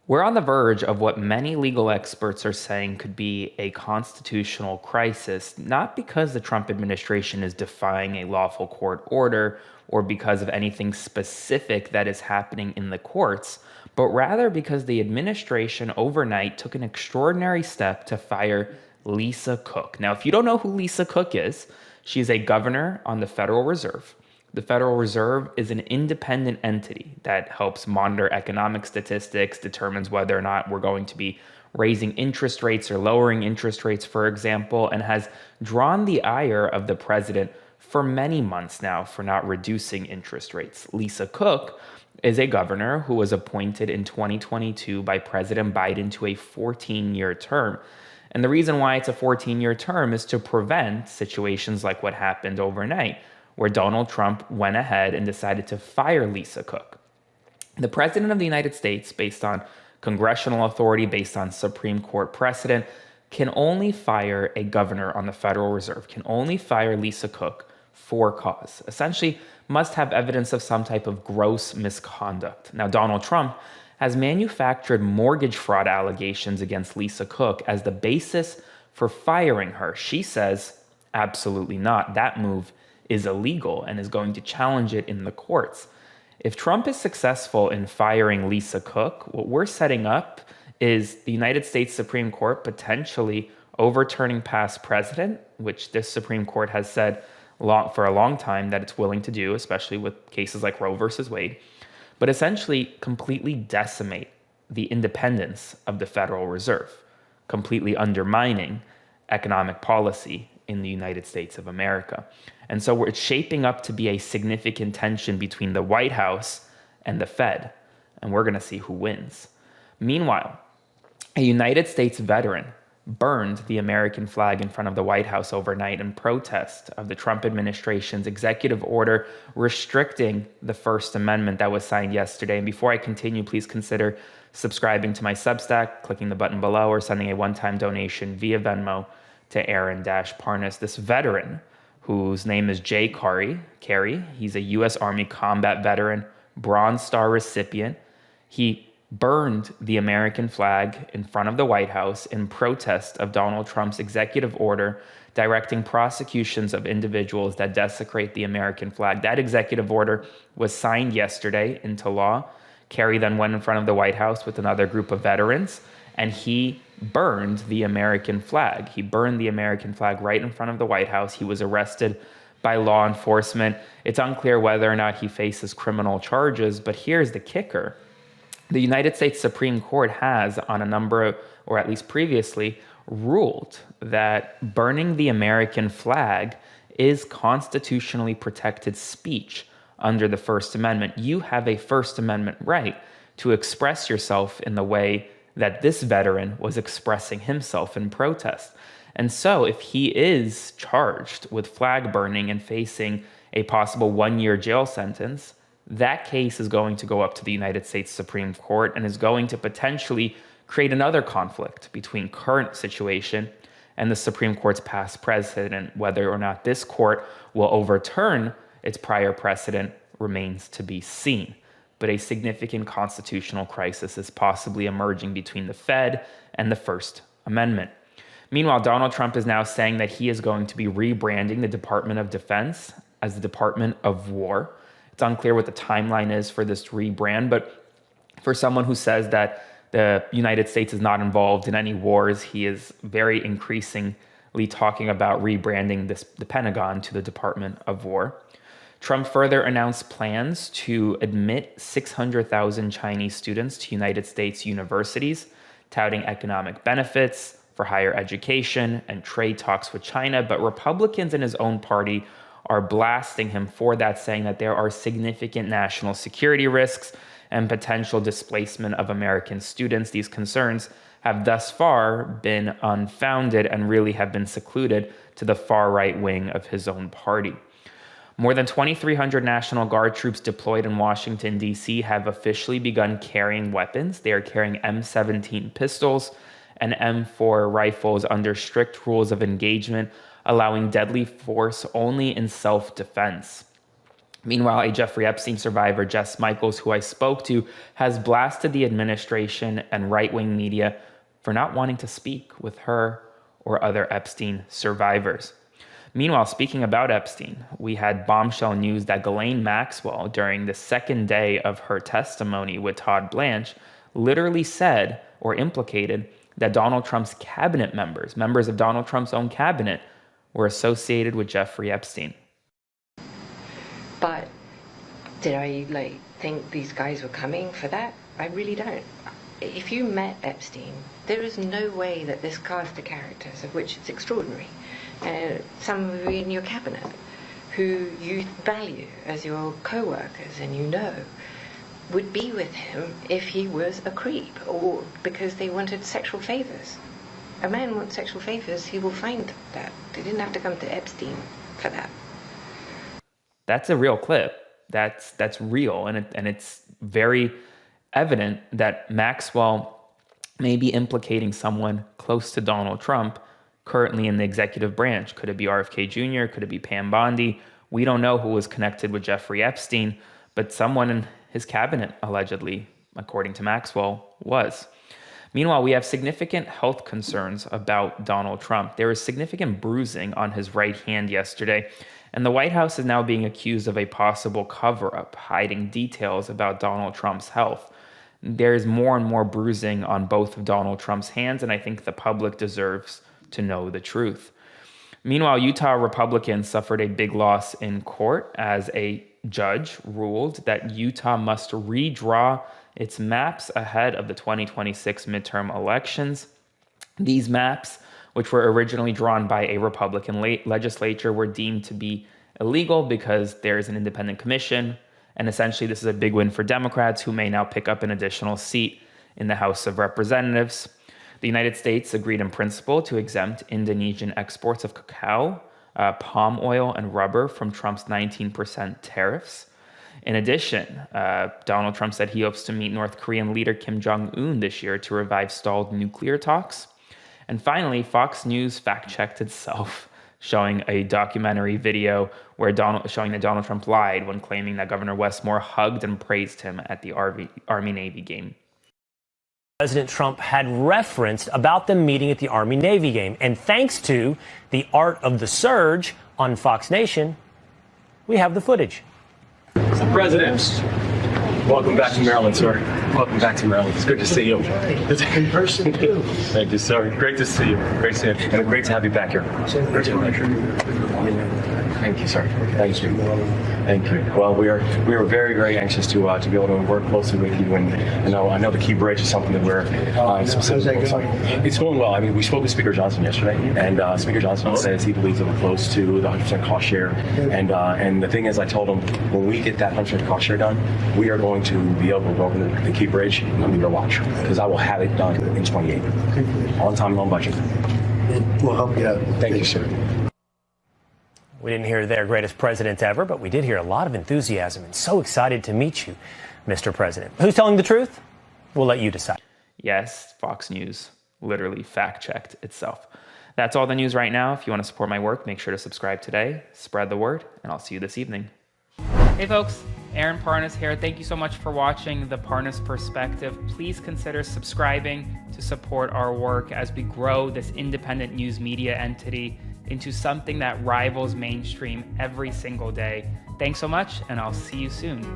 We're on the verge of what many legal experts are saying could be a constitutional crisis, not because the Trump administration is defying a lawful court order or because of anything specific that is happening in the courts, but rather because the administration overnight took an extraordinary step to fire Lisa Cook. Now, if you don't know who Lisa Cook is, she's a governor on the Federal Reserve. The Federal Reserve is an independent entity that helps monitor economic statistics, determines whether or not we're going to be raising interest rates or lowering interest rates, for example, and has drawn the ire of the president for many months now for not reducing interest rates. Lisa Cook is a governor who was appointed in 2022 by President Biden to a 14-year term. And the reason why it's a 14-year term is to prevent situations like what happened overnight, where Donald Trump went ahead and decided to fire Lisa Cook. The president of the United States, based on congressional authority, based on Supreme Court precedent, can only fire a governor on the Federal Reserve, can only fire Lisa Cook for cause. Essentially, must have evidence of some type of gross misconduct. Now, Donald Trump has manufactured mortgage fraud allegations against Lisa Cook as the basis for firing her. She says, absolutely not. That move is illegal and is going to challenge it in the courts. If Trump is successful in firing Lisa Cook, what we're setting up is the United States Supreme Court potentially overturning past precedent, which this Supreme Court has said for a long time that it's willing to do, especially with cases like Roe versus Wade, but essentially completely decimate the independence of the Federal Reserve, completely undermining economic policy in the United States of America. And so it's shaping up to be a significant tension between the White House and the Fed, and we're going to see who wins. Meanwhile, a United States veteran burned the American flag in front of the White House overnight in protest of the Trump administration's executive order restricting the First Amendment that was signed yesterday. And before I continue, please consider subscribing to my Substack, clicking the button below, or sending a one-time donation via Venmo to Aaron-Parnas. This veteran, whose name is Jay Carey, he's a U.S. Army combat veteran, Bronze Star recipient. He burned the American flag in front of the White House in protest of Donald Trump's executive order directing prosecutions of individuals that desecrate the American flag. That executive order was signed yesterday into law. Carey then went in front of the White House with another group of veterans, and he burned the American flag. He burned the American flag right in front of the White House. He was arrested by law enforcement. It's unclear whether or not he faces criminal charges, but here's the kicker. The United States Supreme Court has, on a number, or at least previously, ruled that burning the American flag is constitutionally protected speech under the First Amendment. You have a First Amendment right to express yourself in the way that this veteran was expressing himself in protest. And so if he is charged with flag burning and facing a possible 1-year jail sentence, that case is going to go up to the United States Supreme Court and is going to potentially create another conflict between current situation and the Supreme Court's past precedent. Whether or not this court will overturn its prior precedent remains to be seen. But a significant constitutional crisis is possibly emerging between the Fed and the First Amendment. Meanwhile, Donald Trump is now saying that he is going to be rebranding the Department of Defense as the Department of War. It's unclear what the timeline is for this rebrand, but for someone who says that the United States is not involved in any wars, he is very increasingly talking about rebranding the Pentagon to the Department of War. Trump further announced plans to admit 600,000 Chinese students to United States universities, touting economic benefits for higher education and trade talks with China. But Republicans in his own party are blasting him for that, saying that there are significant national security risks and potential displacement of American students. These concerns have thus far been unfounded and really have been secluded to the far right wing of his own party. More than 2,300 National Guard troops deployed in Washington, D.C. have officially begun carrying weapons. They are carrying M17 pistols and M4 rifles under strict rules of engagement, allowing deadly force only in self-defense. Meanwhile, a Jeffrey Epstein survivor, Jess Michaels, who I spoke to, has blasted the administration and right-wing media for not wanting to speak with her or other Epstein survivors. Meanwhile, speaking about Epstein, we had bombshell news that Ghislaine Maxwell, during the second day of her testimony with Todd Blanche, literally said or implicated that Donald Trump's cabinet members of Donald Trump's own cabinet, were associated with Jeffrey Epstein. But did I think these guys were coming for that? I really don't. If you met Epstein, there is no way that this cast of characters, of which it's extraordinary, some of you in your cabinet, who you value as your co-workers and you know, would be with him if he was a creep or because they wanted sexual favors. A man wants sexual favors, he will find that. They didn't have to come to Epstein for that. That's a real clip. That's real, and it's very evident that Maxwell may be implicating someone close to Donald Trump currently in the executive branch. Could it be RFK Jr.? Could it be Pam Bondi? We don't know who was connected with Jeffrey Epstein, but someone in his cabinet, allegedly, according to Maxwell, was. Meanwhile, we have significant health concerns about Donald Trump. There is significant bruising on his right hand yesterday, and the White House is now being accused of a possible cover-up, hiding details about Donald Trump's health. There's more and more bruising on both of Donald Trump's hands, and I think the public deserves to know the truth. Meanwhile, Utah Republicans suffered a big loss in court as a judge ruled that Utah must redraw its maps ahead of the 2026 midterm elections. These maps, which were originally drawn by a Republican legislature, were deemed to be illegal because there is an independent commission. And essentially, this is a big win for Democrats, who may now pick up an additional seat in the House of Representatives. The United States agreed in principle to exempt Indonesian exports of cacao, palm oil, and rubber from Trump's 19% tariffs. In addition, Donald Trump said he hopes to meet North Korean leader Kim Jong-un this year to revive stalled nuclear talks. And finally, Fox News fact-checked itself, showing a documentary video where showing that Donald Trump lied when claiming that Governor Westmore hugged and praised him at the Army-Navy game. President Trump had referenced about them meeting at the Army-Navy game. And thanks to the art of the surge on Fox Nation, we have the footage. Mr. President, welcome back to Maryland, sir. Welcome back to Maryland. It's good to see you. It's in person, too. Thank you, sir. Great to see you. Great to see you. And great to have you back here. Great to meet you. Thank you, sir. Thank you. Thank you. Well, we are very, very anxious to be able to work closely with you, and I know the Key Bridge is something that we're specifically. It's going well. I mean, we spoke with Speaker Johnson yesterday, and Speaker Johnson says he believes that we're close to the 100% cost share. And the thing is, I told him when we get that 100% cost share done, we are going to be able to go over the Key Bridge on your watch, because I will have it done in 28, on time and on budget. We'll help you out. Thank you, sir. We didn't hear their greatest president ever, but we did hear a lot of enthusiasm and so excited to meet you, Mr. President. Who's telling the truth? We'll let you decide. Yes, Fox News literally fact-checked itself. That's all the news right now. If you want to support my work, make sure to subscribe today, spread the word, and I'll see you this evening. Hey folks, Aaron Parnas here. Thank you so much for watching The Parnas Perspective. Please consider subscribing to support our work as we grow this independent news media entity into something that rivals mainstream every single day. Thanks so much, and I'll see you soon.